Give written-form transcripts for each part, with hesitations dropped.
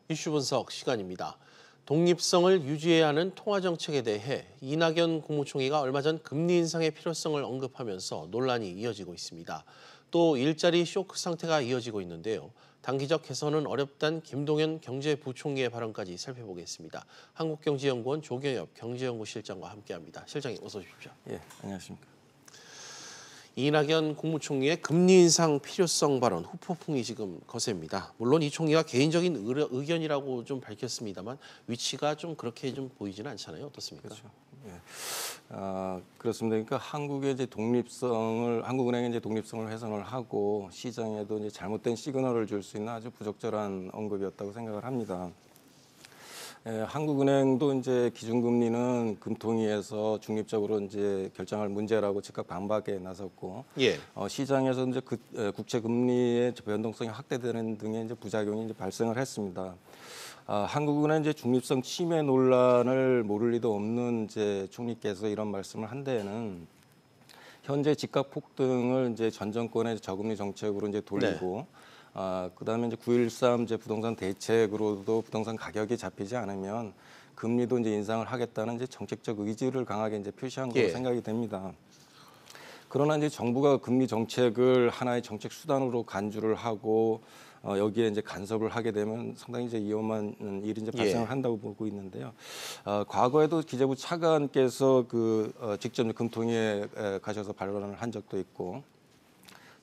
이슈 분석 시간입니다. 독립성을 유지해야 하는 통화정책에 대해 이낙연 국무총리가 얼마 전 금리 인상의 필요성을 언급하면서 논란이 이어지고 있습니다. 또 일자리 쇼크 상태가 이어지고 있는데요. 단기적 개선은 어렵다는 김동연 경제부총리의 발언까지 살펴보겠습니다. 한국경제연구원 조경엽 경제연구실장과 함께합니다. 실장님 어서 오십시오. 예, 안녕하십니까. 이낙연 국무총리의 금리 인상 필요성 발언 후폭풍이 지금 거셉니다. 물론 이 총리가 개인적인 의견이라고 좀 밝혔습니다만 위치가 좀 그렇게 좀 보이지는 않잖아요. 어떻습니까? 그렇죠. 예. 그렇습니다. 그러니까 한국의 이제 한국은행의 이제 독립성을 훼손을 하고 시장에도 이제 잘못된 시그널을 줄 수 있는 아주 부적절한 언급이었다고 생각을 합니다. 한국은행도 이제 기준금리는 금통위에서 중립적으로 이제 결정할 문제라고 즉각 반박에 나섰고, 예. 시장에서 이제 국채 금리의 변동성이 확대되는 등의 이제 부작용이 이제 발생을 했습니다. 한국은행 이제 중립성 침해 논란을 모를 리도 없는 이제 총리께서 이런 말씀을 한 데에는 현재 집값 폭등을 이제 전 정권의 저금리 정책으로 이제 돌리고. 그다음에 이제 9.13 이제 부동산 대책으로도 부동산 가격이 잡히지 않으면 금리도 이제 인상을 하겠다는 이제 정책적 의지를 강하게 이제 표시한 걸로 생각이 됩니다. 그러나 이제 정부가 금리 정책을 하나의 정책 수단으로 간주를 하고 여기에 이제 간섭을 하게 되면 상당히 이제 위험한 일이 이제 발생을 한다고 보고 있는데요. 과거에도 기재부 차관께서 직접 금통위에 가셔서 발언을 한 적도 있고.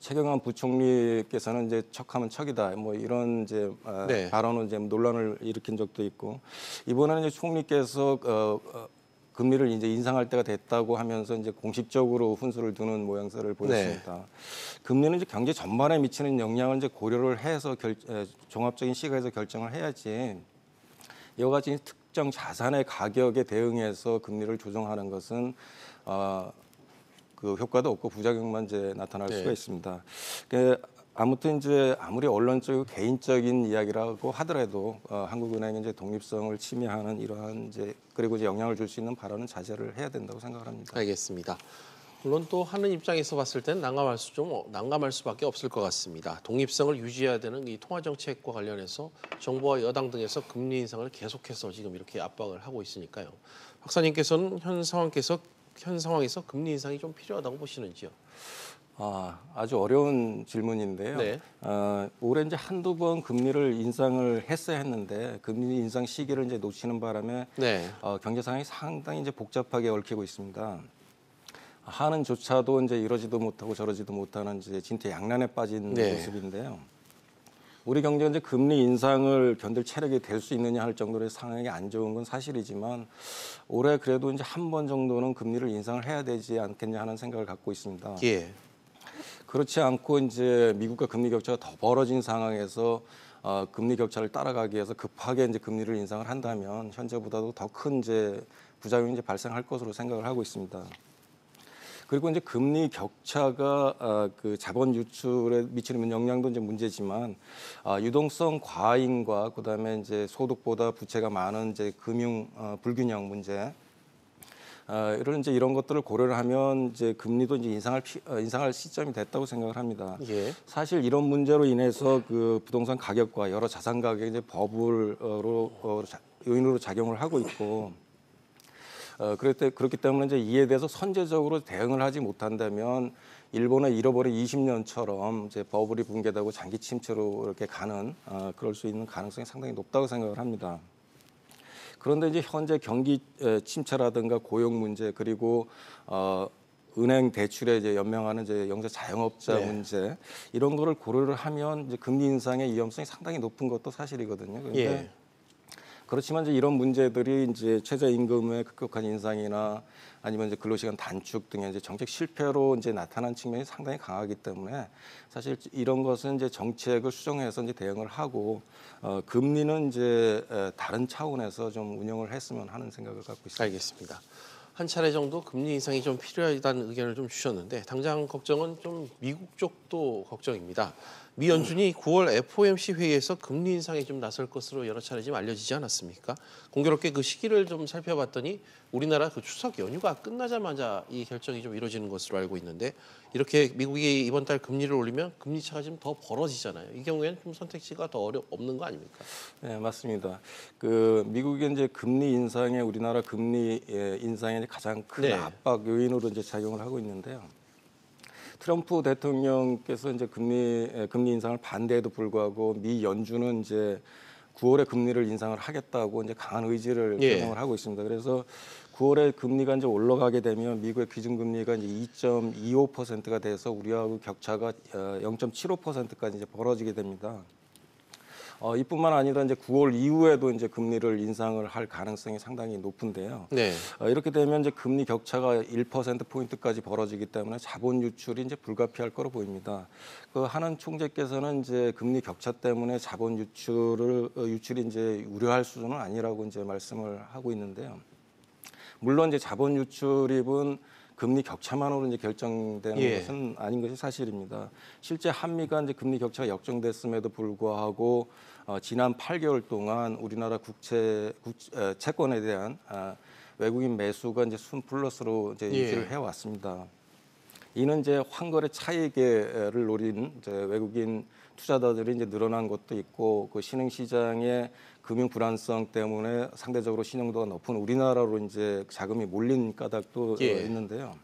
최경환 부총리께서는 이제 척하면 척이다 뭐 이런 이제 발언을 이제 논란을 일으킨 적도 있고 이번에는 이제 총리께서 금리를 이제 인상할 때가 됐다고 하면서 이제 공식적으로 훈수를 두는 모양새를 보였습니다. 금리는 이제 경제 전반에 미치는 영향을 이제 고려를 해서 종합적인 시각에서 결정을 해야지 여러 가지 특정 자산의 가격에 대응해서 금리를 조정하는 것은 그 효과도 없고 부작용만 이제 나타날 수가 있습니다. 아무튼 이제 아무리 언론적이고 개인적인 이야기라고 하더라도 한국은행의 이제 독립성을 침해하는 이러한 이제 그리고 이제 영향을 줄 수 있는 발언은 자제를 해야 된다고 생각을 합니다. 알겠습니다. 물론 또 하는 입장에서 봤을 때는 난감할 수밖에 없을 것 같습니다. 독립성을 유지해야 되는 이 통화 정책과 관련해서 정부와 여당 등에서 금리 인상을 계속해서 지금 이렇게 압박을 하고 있으니까요. 박사님께서는 현 상황에서 금리 인상이 좀 필요하다고 보시는지요? 아주 어려운 질문인데요. 올해 이제 한두 번 금리를 인상을 했어야 했는데 금리 인상 시기를 이제 놓치는 바람에 경제 상황이 상당히 이제 복잡하게 얽히고 있습니다. 하는조차도 이제 이러지도 못하고 저러지도 못하는 이제 진퇴양난에 빠진 모습인데요. 우리 경제가 이제 금리 인상을 견딜 체력이 될 수 있느냐 할 정도로 상황이 안 좋은 건 사실이지만 올해 그래도 이제 한 번 정도는 금리를 인상을 해야 되지 않겠냐 하는 생각을 갖고 있습니다. 그렇지 않고 이제 미국과 금리 격차가 더 벌어진 상황에서 금리 격차를 따라가기 위해서 급하게 이제 금리를 인상을 한다면 현재보다도 더 큰 이제 부작용이 이제 발생할 것으로 생각을 하고 있습니다. 그리고 이제 금리 격차가 그 자본 유출에 미치는 영향도 이제 문제지만 유동성 과잉과 그다음에 이제 소득보다 부채가 많은 이제 금융 불균형 문제 이런 것들을 고려를 하면 이제 금리도 이제 인상할 시점이 됐다고 생각을 합니다. 사실 이런 문제로 인해서 그 부동산 가격과 여러 자산 가격이 이제 버블로 요인으로 작용을 하고 있고. 그렇기 때문에 이제 이에 대해서 선제적으로 대응을 하지 못한다면 일본의 잃어버린 20년처럼 이제 버블이 붕괴되고 장기 침체로 이렇게 가는 그럴 수 있는 가능성이 상당히 높다고 생각을 합니다. 그런데 이제 현재 경기 침체라든가 고용 문제 그리고 은행 대출에 이제 연명하는 이제 영세 자영업자 문제 이런 거를 고려를 하면 이제 금리 인상의 위험성이 상당히 높은 것도 사실이거든요. 그런데 그렇지만 이제 이런 문제들이 이제 최저임금의 급격한 인상이나 아니면 이제 근로시간 단축 등의 이제 정책 실패로 이제 나타난 측면이 상당히 강하기 때문에 사실 이런 것은 이제 정책을 수정해서 이제 대응을 하고 금리는 이제 다른 차원에서 좀 운영을 했으면 하는 생각을 갖고 있습니다. 알겠습니다. 한 차례 정도 금리 인상이 좀 필요하다는 의견을 좀 주셨는데 당장 걱정은 좀 미국 쪽도 걱정입니다. 미 연준이 9월 FOMC 회의에서 금리 인상에 좀 나설 것으로 여러 차례 좀 알려지지 않았습니까? 공교롭게 그 시기를 좀 살펴봤더니 우리나라 그 추석 연휴가 끝나자마자 이 결정이 좀 이루어지는 것으로 알고 있는데 이렇게 미국이 이번 달 금리를 올리면 금리 차가 좀 더 벌어지잖아요. 이 경우에는 좀 선택지가 더 없는 거 아닙니까? 네, 맞습니다. 그 미국의 이제 금리 인상에 우리나라 금리 인상의 가장 큰 압박 요인으로 이제 작용을 하고 있는데요. 트럼프 대통령께서 이제 금리 인상을 반대에도 불구하고 미 연준은 이제 9월에 금리를 인상을 하겠다고 이제 강한 의지를 표명을 하고 있습니다. 그래서 9월에 금리가 이제 올라가게 되면 미국의 기준금리가 이제 2.25%가 돼서 우리하고 격차가 0.75%까지 이제 벌어지게 됩니다. 이뿐만 아니라 이제 9월 이후에도 이제 금리를 인상을 할 가능성이 상당히 높은데요. 이렇게 되면 이제 금리 격차가 1%포인트까지 벌어지기 때문에 자본 유출이 이제 불가피할 거로 보입니다. 그 하는 총재께서는 이제 금리 격차 때문에 자본 유출이 이제 우려할 수준은 아니라고 이제 말씀을 하고 있는데요. 물론 이제 자본 유출입은 금리 격차만으로 이제 결정되는 것은 아닌 것이 사실입니다. 실제 한미가 이제 금리 격차가 역전됐음에도 불구하고 지난 8개월 동안 우리나라 채권에 대한 외국인 매수가 이제 순 플러스로 이제 유지를 해왔습니다. 이는 이제 환거래 차익을 노린 이제 외국인 투자자들이 이제 늘어난 것도 있고 그 신흥 시장의 금융 불안성 때문에 상대적으로 신용도가 높은 우리나라로 이제 자금이 몰린 까닭도 있는데요.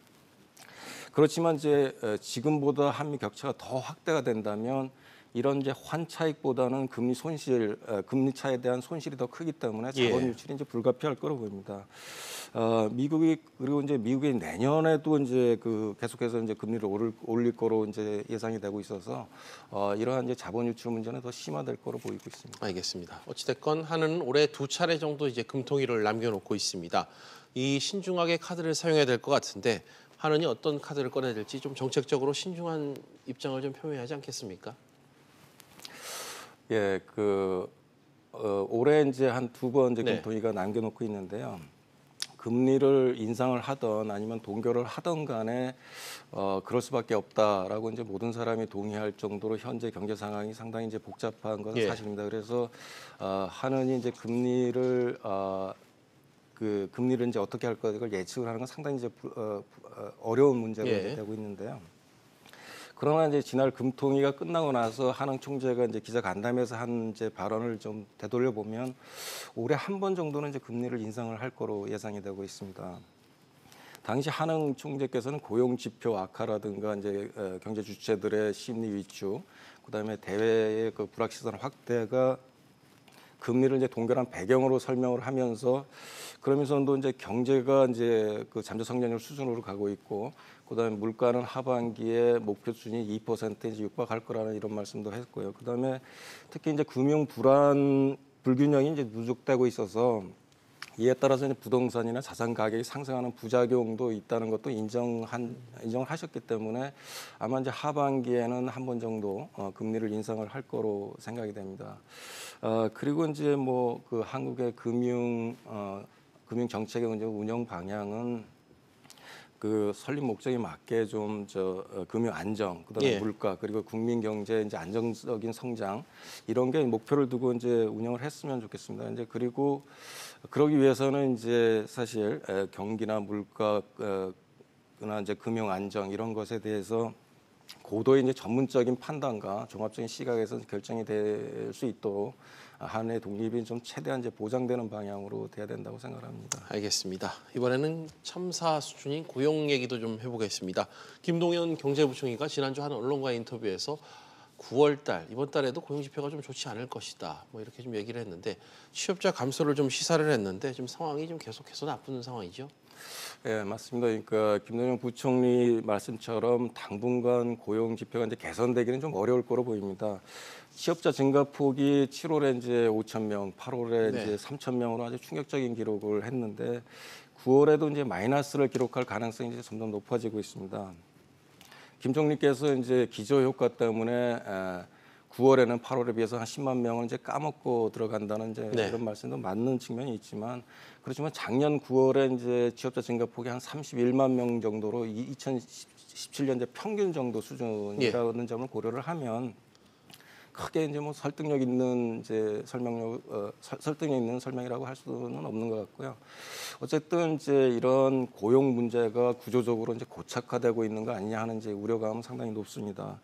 그렇지만 이제 지금보다 한미 격차가 더 확대가 된다면 이런 이제 환차익보다는 금리 차에 대한 손실이 더 크기 때문에 자본 유출이 이제 불가피할 거로 보입니다. 그리고 이제 미국이 내년에도 이제 계속해서 이제 금리를 올릴 거로 이제 예상이 되고 있어서 이러한 이제 자본 유출 문제는 더 심화될 거로 보이고 있습니다. 알겠습니다. 어찌됐건 한은 올해 2차례 정도 이제 금통위를 남겨놓고 있습니다. 이 신중하게 카드를 사용해야 될 것 같은데 한은이 어떤 카드를 꺼내야 될지 좀 정책적으로 신중한 입장을 좀 표명하지 않겠습니까? 예, 올해 이제 한 2번 이제 금통위가 남겨놓고 있는데요. 금리를 인상을 하던 아니면 동결을 하던 간에 그럴 수밖에 없다라고 이제 모든 사람이 동의할 정도로 현재 경제 상황이 상당히 이제 복잡한 것은 사실입니다. 그래서 한은이 이제 금리를 이제 어떻게 할 거를 예측을 하는 건 상당히 이제 어려운 문제로 되고 있는데요. 그러나 이제 지난 금통위가 끝나고 나서 한흥 총재가 이제 기자 간담회에서 한 이제 발언을 좀 되돌려 보면 올해 한 번 정도는 이제 금리를 인상을 할 거로 예상이 되고 있습니다. 당시 한흥 총재께서는 고용 지표 악화라든가 이제 경제 주체들의 심리 위축, 그다음에 대외의 그 불확실성 확대가 금리를 이제 동결한 배경으로 설명을 하면서 그러면서도 이제 경제가 이제 그 잠재 성장률 수준으로 가고 있고 그다음에 물가는 하반기에 목표 수준이 2%에 이제 육박할 거라는 이런 말씀도 했고요. 그다음에 특히 이제 금융 불균형이 이제 누적되고 있어서 이에 따라서 이제 부동산이나 자산 가격이 상승하는 부작용도 있다는 것도 인정을 하셨기 때문에 아마 이제 하반기에는 한 번 정도 금리를 인상을 할 거로 생각이 됩니다. 그리고 이제 뭐 그 한국의 금융 정책의 운영 방향은 그 설립 목적에 맞게 좀 금융 안정, 그다음에 물가 그리고 국민 경제 이제 안정적인 성장 이런 게 목표를 두고 이제 운영을 했으면 좋겠습니다. 이제 그리고 그러기 위해서는 이제 사실 경기나 물가 나 이제 금융 안정 이런 것에 대해서 고도의 이제 전문적인 판단과 종합적인 시각에서 결정이 될 수 있도록 한의 독립이 좀 최대한 이제 보장되는 방향으로 돼야 된다고 생각합니다. 알겠습니다. 이번에는 첨사 수준인 고용 얘기도 좀 해보겠습니다. 김동연 경제부총리가 지난주 한 언론과의 인터뷰에서 9월 달, 이번 달에도 고용 지표가 좀 좋지 않을 것이다. 뭐 이렇게 좀 얘기를 했는데 취업자 감소를 좀 시사를 했는데 좀 상황이 좀 계속해서 나쁜 상황이죠. 네, 맞습니다. 그러니까 김동연 부총리 말씀처럼 당분간 고용 지표가 이제 개선되기는 좀 어려울 거로 보입니다. 취업자 증가폭이 7월에 이제 5천 명, 8월에 이제 3천 명으로 아주 충격적인 기록을 했는데 9월에도 이제 마이너스를 기록할 가능성이 이제 점점 높아지고 있습니다. 김 총리께서 이제 기저 효과 때문에 9월에는 8월에 비해서 한 10만 명을 이제 까먹고 들어간다는 이제 이런 말씀도 맞는 측면이 있지만 그렇지만 작년 9월에 이제 취업자 증가폭이 한 31만 명 정도로 2017년 이제 평균 정도 수준이라는 점을 고려를 하면 크게 이제 뭐 설득력 있는 이제 설득력 있는 설명이라고 할 수는 없는 것 같고요. 어쨌든 이제 이런 고용 문제가 구조적으로 이제 고착화되고 있는 거 아니냐 하는 이제 우려감은 상당히 높습니다.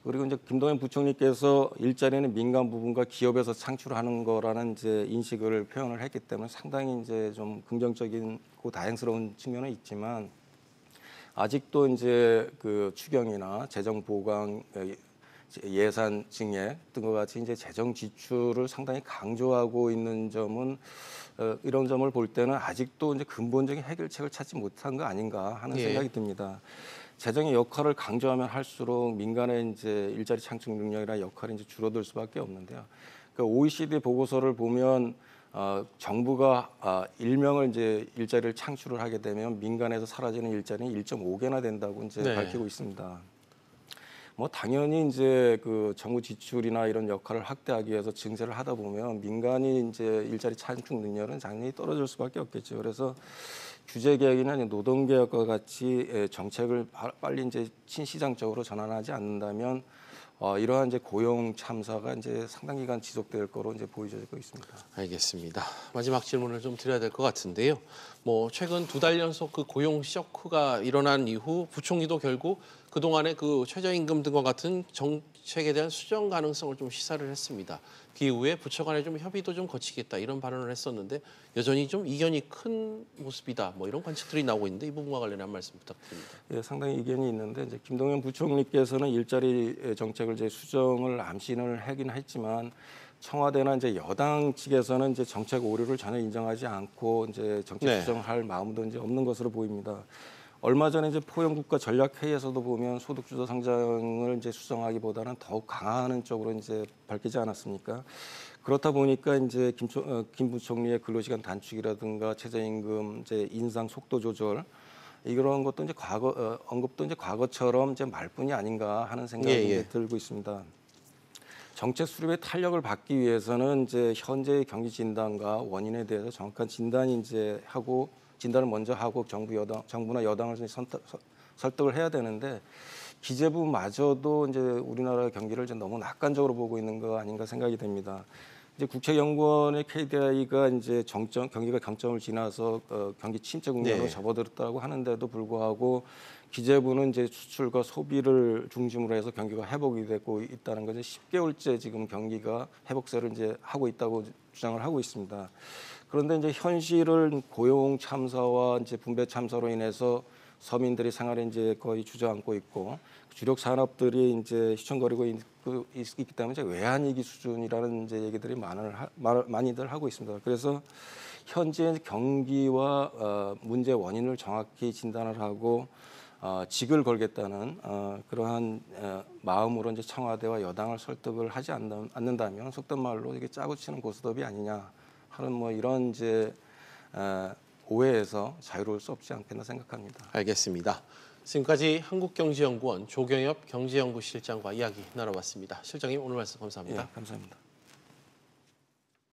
그리고 이제 김동연 부총리께서 일자리는 민간 부분과 기업에서 창출하는 거라는 이제 인식을 표현을 했기 때문에 상당히 이제 좀 긍정적이고 다행스러운 측면은 있지만 아직도 이제 그 추경이나 재정 보강, 예산 증액 등과 같이 이제 재정 지출을 상당히 강조하고 있는 점은 이런 점을 볼 때는 아직도 이제 근본적인 해결책을 찾지 못한 거 아닌가 하는 생각이 듭니다. 재정의 역할을 강조하면 할수록 민간의 이제 일자리 창출 능력이나 역할이 이제 줄어들 수밖에 없는데요. 그 OECD 보고서를 보면 정부가 일명을 이제 일자리를 창출을 하게 되면 민간에서 사라지는 일자리는 1.5개나 된다고 이제 밝히고 있습니다. 뭐 당연히 이제 그 정부 지출이나 이런 역할을 확대하기 위해서 증세를 하다 보면 민간이 이제 일자리 창출 능력은 당연히 떨어질 수밖에 없겠죠. 그래서 규제 개혁이나 노동 개혁과 같이 정책을 빨리 이제 친시장적으로 전환하지 않는다면 이러한 이제 고용 참사가 이제 상당 기간 지속될 거로 이제 보여지고 있습니다. 알겠습니다. 마지막 질문을 좀 드려야 될 것 같은데요. 뭐 최근 2달 연속 그 고용 쇼크가 일어난 이후 부총리도 결국 그동안의 그 최저임금 등과 같은 정책에 대한 수정 가능성을 좀 시사를 했습니다. 그 이후에 부처 간에 좀 협의도 좀 거치겠다 이런 발언을 했었는데 여전히 좀 이견이 큰 모습이다. 뭐 이런 관측들이 나오고 있는데 이 부분과 관련해 한 말씀 부탁드립니다. 예, 상당히 이견이 있는데 이제 김동연 부총리께서는 일자리 정책을 이제 수정을 암시를 하긴 했지만 청와대나 이제 여당 측에서는 이제 정책 오류를 전혀 인정하지 않고 이제 정책 수정할 마음도 이제 없는 것으로 보입니다. 얼마 전에 이제 포용국가 전략회의에서도 보면 소득주도 성장을 이제 수정하기보다는 더욱 강화하는 쪽으로 이제 밝히지 않았습니까? 그렇다 보니까 이제 김 부총리의 근로시간 단축이라든가 최저임금 이제 인상 속도 조절 이런 것도 이제 언급도 이제 과거처럼 이제 말뿐이 아닌가 하는 생각이 들고 있습니다. 정책 수립의 탄력을 받기 위해서는 이제 현재의 경기 진단과 원인에 대해서 정확한 진단이 이제 진단을 먼저 하고 정부나 여당을 설득을 해야 되는데 기재부마저도 이제 우리나라 경기를 이제 너무 낙관적으로 보고 있는 거 아닌가 생각이 됩니다. 이제 국책연구원의 KDI가 이제 경기가 정점을 지나서 경기 침체 국면으로 접어들었다고 하는데도 불구하고 기재부는 이제 수출과 소비를 중심으로 해서 경기가 회복이 되고 있다는 거죠. 10개월째 지금 경기가 회복세를 이제 하고 있다고 주장을 하고 있습니다. 그런데 이제 현실은 고용 참사와 이제 분배 참사로 인해서 서민들이 생활에 이제 거의 주저앉고 있고 주력 산업들이 이제 휘청거리고 있기 때문에 이제 외환위기 수준이라는 이제 얘기들이 많이들 하고 있습니다. 그래서 현재 경기와 문제 원인을 정확히 진단을 하고 직을 걸겠다는 그러한 마음으로 이제 청와대와 여당을 설득을 하지 않는다면 속된 말로 이게 짜고 치는 고스톱이 아니냐 하는 뭐 이런 이제 오해에서 자유로울 수 없지 않겠나 생각합니다. 알겠습니다. 지금까지 한국경제연구원 조경엽 경제연구실장과 이야기 나눠봤습니다. 실장님 오늘 말씀 감사합니다. 예, 감사합니다.